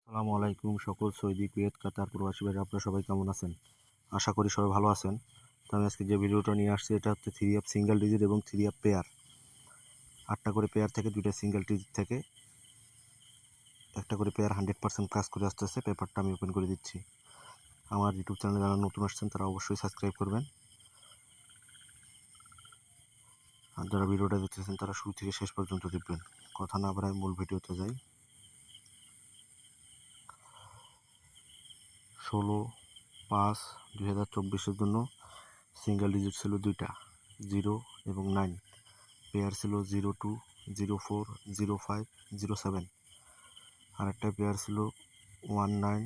আসসালামু আলাইকুম সকল সৌদি, কুয়েত, কাতার প্রবাসী ভাইরা, আপনারা সবাই কেমন আছেন? আশা করি সবাই ভালো আছেন। তো আমি আজকে যে ভিডিওটা নিয়ে আসছি এটা হচ্ছে 3 অফ সিঙ্গেল ডিজিট এবং 3 অফ পেয়ার। 8টা করে পেয়ার থেকে 2টা সিঙ্গেল ডিজিট থেকে একটা করে পেয়ার 100% কাজ করে আসতেছে। পেপারটা আমি ওপেন করে দিচ্ছি। আমার ইউটিউব চ্যানেলে যারা নতুন আসছেন তারা অবশ্যই সাবস্ক্রাইব করবেন, আর যারা ভিডিওটা দেখতেছেন তারা শুরু থেকে শেষ পর্যন্ত দেখবেন। কথা না বাড়াই মূল ভিডিওতে যাই। 16/5/2024 জন্য সিঙ্গেল ডিজিট ছিল 2টা, 0 এবং 9। পেয়ার ছিল 02, 04, 05, 07। আর একটা পেয়ার ছিল 19,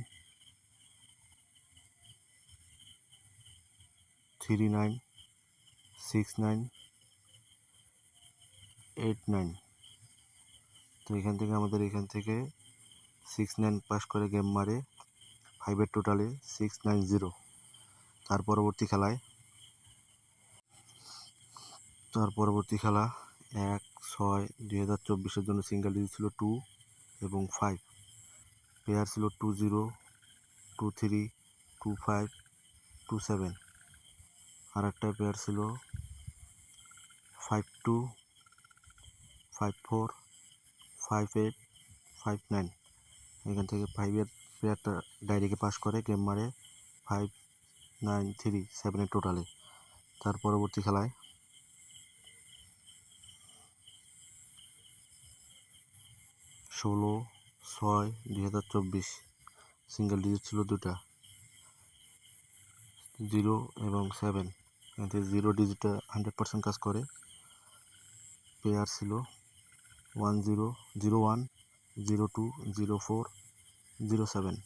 39, 69, 89। তো এখান থেকে 69 পাস করে গেম মারে 5-এর টোটালে 690। তার পরবর্তী খেলা 1/6/2024 জন্য সিঙ্গেল ডিজিট ছিল 2 এবং 5। পেয়ার ছিল 20, 23, 25, 27। আর একটা পেয়ার ছিল 52, 54, 58, 59। এখান থেকে 5-এর পেয়ারটা ডাইরেক্টে পাস করে গেম মারে 5, 9, 3, 7-এর টোটালে। তার পরবর্তী খেলায় 16/6/2024 সিঙ্গেল ডিজিট ছিল 2টা, 0 এবং 7। এখান থেকে 0 ডিজিটটা 100% কাজ করে। পেয়ার ছিল 10, 01, 02, 04, 07।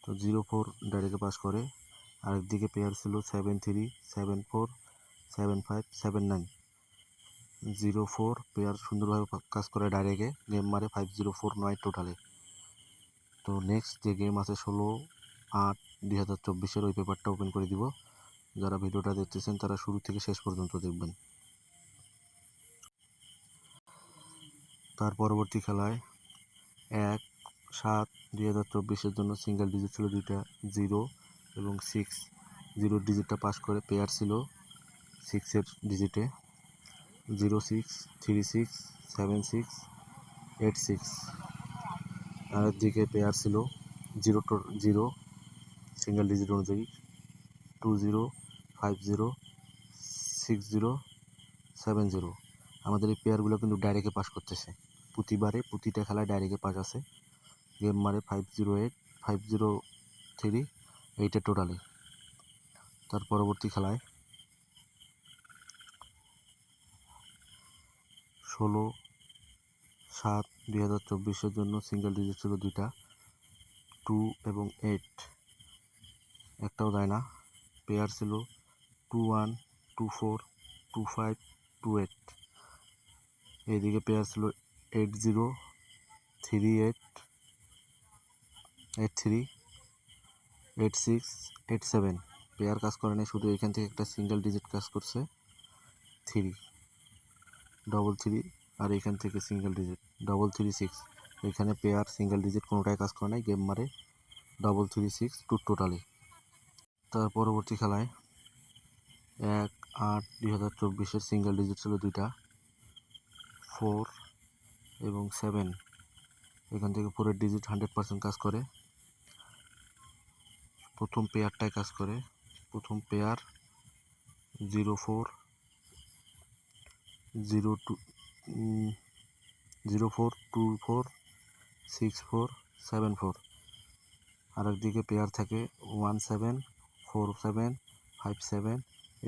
তো 04 ডাইরেক্টে পাস করে। আরেকদিকে পেয়ার ছিল 73, 74, 75, 79। 04 পেয়ার সুন্দরভাবে কাজ করে ডাইরেক্টে গেম মারে 5049 টোটালে। তো নেক্সট যে গেম আছে 16/8/2024 ওই পেপারটা ওপেন করে দিব। যারা ভিডিওটা দেখতেছেন তারা শুরু থেকে শেষ পর্যন্ত দেখবেন। তার পরবর্তী খেলায় 1/7/2024 জন্য সিঙ্গেল ডিজিট ছিল 2টা, 0 এবং 6। 0 ডিজিটটা পাস করে পেয়ার ছিল 6-এর ডিজিটে 06, 36, 76, 86। আরেকদিকে পেয়ার ছিল 0 সিঙ্গেল ডিজিট অনুযায়ী 20, 50, 60, 70। আমাদের এই পেয়ারগুলো কিন্তু ডাইরেক্টে পাস করতেছে। প্রতিটা খেলায় ডাইরেক্টে পাস আছে। গেম মারে 508, 503, 8-এর টোটালে। তার পরবর্তী খেলায় 16/7/2024 জন্য সিঙ্গেল ডিজিট ছিল 2টা, 2 এবং 8। একটাও দেয় না। পেয়ার ছিল 21, 24, 25, 28। এইদিকে পেয়ার ছিল 80, 38, 83, 86, 87। পেয়ার কাজ করে নাই, শুধু এখান থেকে একটা সিঙ্গেল ডিজিট কাজ করছে 3, 33। আর এখান থেকে সিঙ্গেল ডিজিট 336। এখানে পেয়ার সিঙ্গেল ডিজিট কোনোটাই কাজ করে নাই, গেম মারে 336 টোটালি। তার পরবর্তী খেলায় 1/8/2024 সিঙ্গেল ডিজিট ছিল 2টা, 4 এবং 7। এখান থেকে 4-এর ডিজিট 100% কাজ করে। প্রথম পেয়ারটাই কাজ করে। প্রথম পেয়ার 04, 02, 04, 24, 64, 74। আর একদিকে পেয়ার থাকে 17, 47, 57,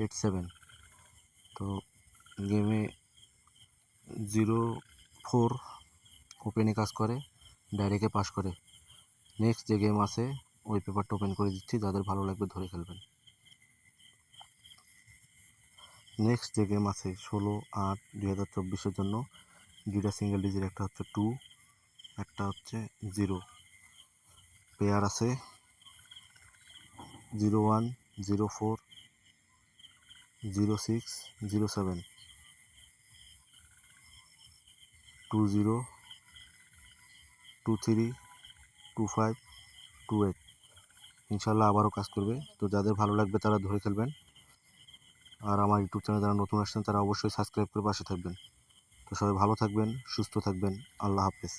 87। তো গেমে 04 ওপেনে কাজ করে, ডাইরেক্টে পাস করে। নেক্সট যে গেম আছে ওই পেপারটা ওপেন করে দিচ্ছি, যাদের ভালো লাগবে ধরে খেলবেন। নেক্সট যে গেম আছে 16/8/2024 জন্য 2টা সিঙ্গেল ডিজিট, একটা হচ্ছে 2, একটা হচ্ছে 0। পেয়ার আছে 01, 04, 06, 07, 20, 23, 2528। ইনশাল্লাহ আবারও কাজ করবে। তো যাদের ভালো লাগবে তারা ধরে খেলবেন, আর আমার ইউটিউব চ্যানেলে যারা নতুন আসছেন তারা অবশ্যই সাবস্ক্রাইব করে পাশে থাকবেন। তো সবাই ভালো থাকবেন, সুস্থ থাকবেন। আল্লাহ হাফেজ।